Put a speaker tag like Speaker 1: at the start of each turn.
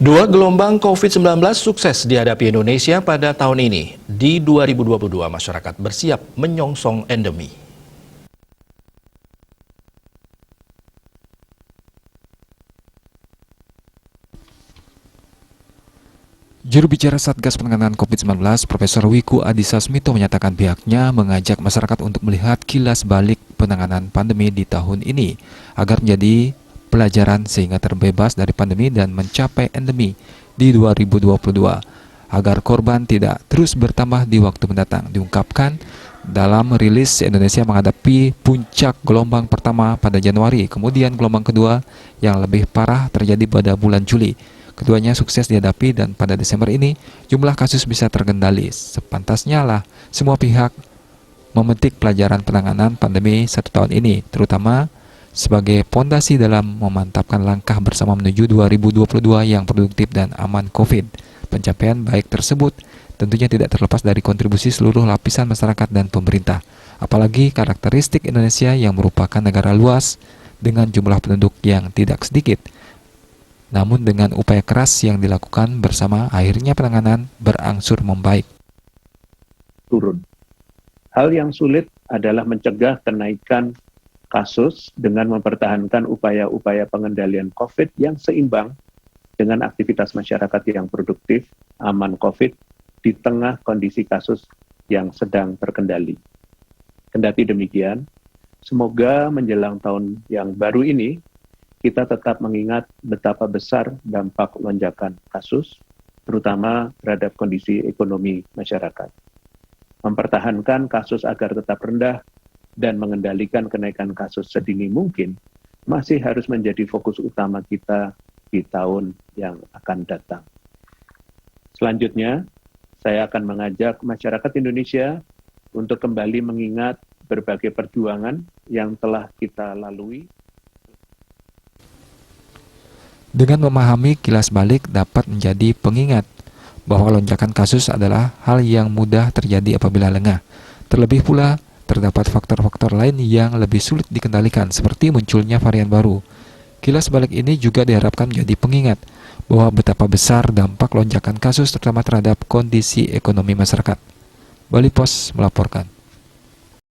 Speaker 1: Dua gelombang COVID-19 sukses dihadapi Indonesia pada tahun ini. Di 2022, masyarakat bersiap menyongsong endemi.
Speaker 2: Juru bicara Satgas Penanganan COVID-19, Profesor Wiku Adhisa Smito menyatakan pihaknya mengajak masyarakat untuk melihat kilas balik penanganan pandemi di tahun ini agar menjadi pelajaran sehingga terbebas dari pandemi dan mencapai endemi di 2022 agar korban tidak terus bertambah di waktu mendatang. Diungkapkan dalam rilis Indonesia menghadapi puncak gelombang pertama pada Januari, kemudian gelombang kedua yang lebih parah terjadi pada bulan Juli. Keduanya sukses dihadapi dan pada Desember ini jumlah kasus bisa terkendali. Sepantasnya lah semua pihak memetik pelajaran penanganan pandemi 1 tahun ini, terutama sebagai pondasi dalam memantapkan langkah bersama menuju 2022 yang produktif dan aman COVID. Pencapaian baik tersebut tentunya tidak terlepas dari kontribusi seluruh lapisan masyarakat dan pemerintah. Apalagi karakteristik Indonesia yang merupakan negara luas dengan jumlah penduduk yang tidak sedikit. Namun dengan upaya keras yang dilakukan bersama, akhirnya penanganan berangsur membaik.
Speaker 3: Turun. Hal yang sulit adalah mencegah kenaikan kasus dengan mempertahankan upaya-upaya pengendalian COVID yang seimbang dengan aktivitas masyarakat yang produktif, aman COVID, di tengah kondisi kasus yang sedang terkendali. Kendati demikian, semoga menjelang tahun yang baru ini, kita tetap mengingat betapa besar dampak lonjakan kasus, terutama terhadap kondisi ekonomi masyarakat. Mempertahankan kasus agar tetap rendah dan mengendalikan kenaikan kasus sedini mungkin masih harus menjadi fokus utama kita di tahun yang akan datang. Selanjutnya, saya akan mengajak masyarakat Indonesia untuk kembali mengingat berbagai perjuangan yang telah kita lalui.
Speaker 2: Dengan memahami kilas balik dapat menjadi pengingat bahwa lonjakan kasus adalah hal yang mudah terjadi apabila lengah. Terlebih pula, terdapat faktor-faktor lain yang lebih sulit dikendalikan seperti munculnya varian baru. Kilas balik ini juga diharapkan menjadi pengingat bahwa betapa besar dampak lonjakan kasus terutama terhadap kondisi ekonomi masyarakat. Bali Pos melaporkan.